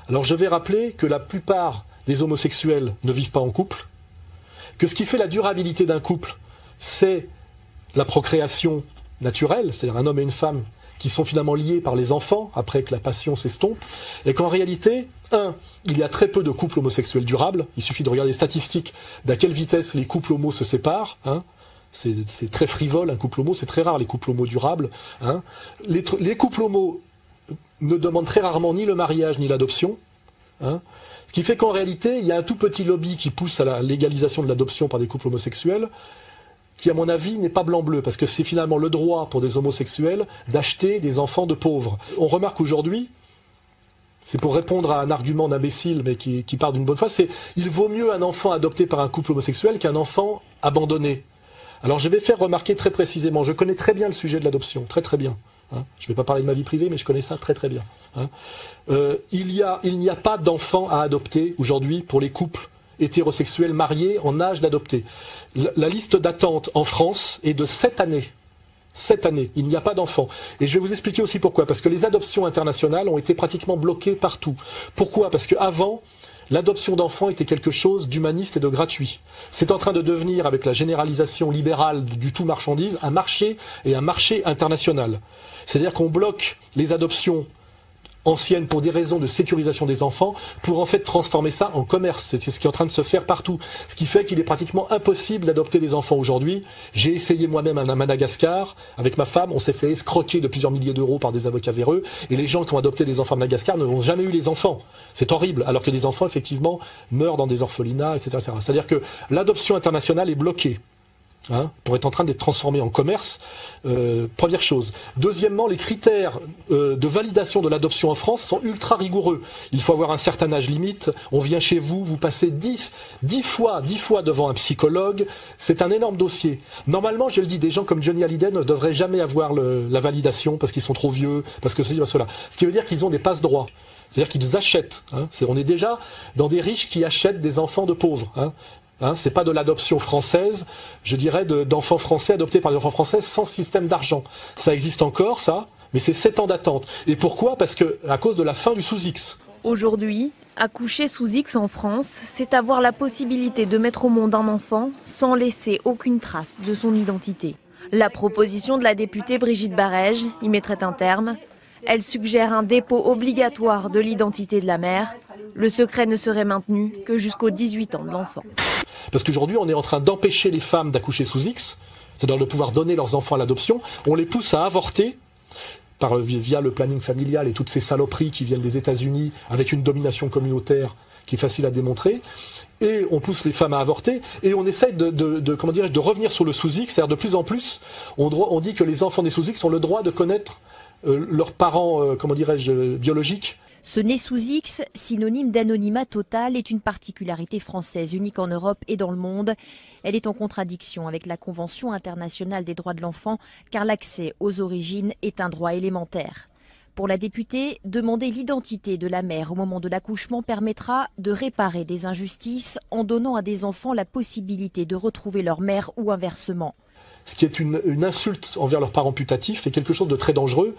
Alors je vais rappeler que la plupart des homosexuels ne vivent pas en couple, que ce qui fait la durabilité d'un couple, c'est la procréation naturelle, c'est-à-dire un homme et une femme qui sont finalement liés par les enfants après que la passion s'estompe, et qu'en réalité, il y a très peu de couples homosexuels durables. Il suffit de regarder les statistiques d'à quelle vitesse les couples homos se séparent. C'est très frivole, un couple homo, c'est très rare les couples homos durables. Les couples homos ne demandent très rarement ni le mariage ni l'adoption. Ce qui fait qu'en réalité, il y a un tout petit lobby qui pousse à la légalisation de l'adoption par des couples homosexuels, qui, à mon avis, n'est pas blanc-bleu, parce que c'est finalement le droit pour des homosexuels d'acheter des enfants de pauvres. On remarque aujourd'hui, c'est pour répondre à un argument d'imbécile, mais qui part d'une bonne foi, c'est il vaut mieux un enfant adopté par un couple homosexuel qu'un enfant abandonné. Alors je vais faire remarquer très précisément, je connais très bien le sujet de l'adoption, très très bien. Je ne vais pas parler de ma vie privée, mais je connais ça très très bien. Il n'y a pas d'enfants à adopter aujourd'hui pour les couples hétérosexuels mariés en âge d'adopter. La liste d'attente en France est de 7 années. 7 années, il n'y a pas d'enfants. Et je vais vous expliquer aussi pourquoi. Parce que les adoptions internationales ont été pratiquement bloquées partout. Pourquoi? Parce qu'avant, l'adoption d'enfants était quelque chose d'humaniste et de gratuit. C'est en train de devenir, avec la généralisation libérale du tout marchandise, un marché et un marché international. C'est-à-dire qu'on bloque les adoptions anciennes pour des raisons de sécurisation des enfants, pour en fait transformer ça en commerce. C'est ce qui est en train de se faire partout. Ce qui fait qu'il est pratiquement impossible d'adopter des enfants aujourd'hui. J'ai essayé moi-même à Madagascar, avec ma femme, on s'est fait escroquer de plusieurs milliers d'euros par des avocats véreux, et les gens qui ont adopté des enfants à Madagascar n'ont jamais eu les enfants. C'est horrible, alors que des enfants, effectivement, meurent dans des orphelinats, etc. etc. C'est-à-dire que l'adoption internationale est bloquée. Pour être en train d'être transformé en commerce, première chose. Deuxièmement, les critères de validation de l'adoption en France sont ultra rigoureux. Il faut avoir un certain âge limite, on vient chez vous, vous passez 10 fois devant un psychologue, c'est un énorme dossier. Normalement, je le dis, des gens comme Johnny Hallyday ne devraient jamais avoir la validation parce qu'ils sont trop vieux, parce que ceci, parce que cela. Ce qui veut dire qu'ils ont des passe-droits. C'est-à-dire qu'ils achètent. On est déjà dans des riches qui achètent des enfants de pauvres. C'est pas de l'adoption française, je dirais d'enfants français adoptés par des enfants français sans système d'argent. Ça existe encore, ça, mais c'est 7 ans d'attente. Et pourquoi? Parce que à cause de la fin du sous-X. Aujourd'hui, accoucher sous X en France, c'est avoir la possibilité de mettre au monde un enfant sans laisser aucune trace de son identité. La proposition de la députée Brigitte Barège y mettrait un terme. Elle suggère un dépôt obligatoire de l'identité de la mère. Le secret ne serait maintenu que jusqu'aux 18 ans de l'enfant. Parce qu'aujourd'hui, on est en train d'empêcher les femmes d'accoucher sous X, c'est-à-dire de pouvoir donner leurs enfants à l'adoption. On les pousse à avorter via le planning familial et toutes ces saloperies qui viennent des États-Unis avec une domination communautaire qui est facile à démontrer. Et on pousse les femmes à avorter et on essaye de revenir sur le sous-X. C'est-à-dire de plus en plus, on dit que les enfants des sous-X ont le droit de connaître leurs parents, biologiques. Ce né sous X, synonyme d'anonymat total, est une particularité française unique en Europe et dans le monde. Elle est en contradiction avec la Convention internationale des droits de l'enfant, car l'accès aux origines est un droit élémentaire. Pour la députée, demander l'identité de la mère au moment de l'accouchement permettra de réparer des injustices en donnant à des enfants la possibilité de retrouver leur mère ou inversement. Ce qui est une insulte envers leurs parents putatifs est quelque chose de très dangereux.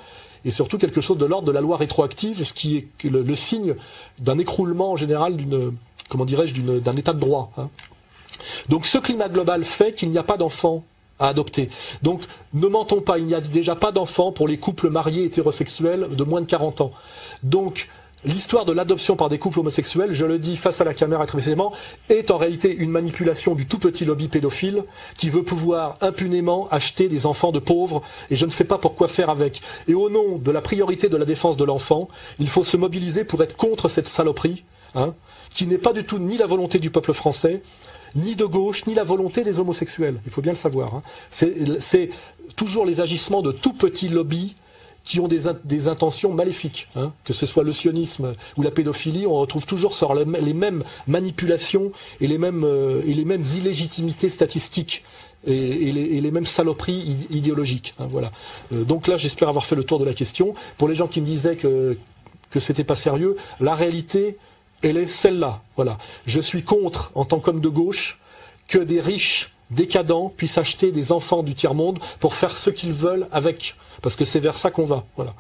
Et surtout quelque chose de l'ordre de la loi rétroactive, ce qui est le signe d'un écroulement en général d'un état de droit. Donc ce climat global fait qu'il n'y a pas d'enfants à adopter. Donc ne mentons pas, il n'y a déjà pas d'enfants pour les couples mariés hétérosexuels de moins de 40 ans. Donc l'histoire de l'adoption par des couples homosexuels, je le dis face à la caméra très précisément, est en réalité une manipulation du tout petit lobby pédophile qui veut pouvoir impunément acheter des enfants de pauvres et je ne sais pas pourquoi faire avec. Et au nom de la priorité de la défense de l'enfant, il faut se mobiliser pour être contre cette saloperie, qui n'est pas du tout ni la volonté du peuple français, ni de gauche, ni la volonté des homosexuels. Il faut bien le savoir. C'est toujours les agissements de tout petits lobbies qui ont des intentions maléfiques, que ce soit le sionisme ou la pédophilie, on retrouve toujours sur les mêmes manipulations et les mêmes illégitimités statistiques et les mêmes saloperies idéologiques. Voilà. Donc là, j'espère avoir fait le tour de la question. Pour les gens qui me disaient que c'était pas sérieux, la réalité, elle est celle-là. Voilà. Je suis contre, en tant qu'homme de gauche, que des riches décadents puissent acheter des enfants du tiers-monde pour faire ce qu'ils veulent avec. Parce que c'est vers ça qu'on va. Voilà.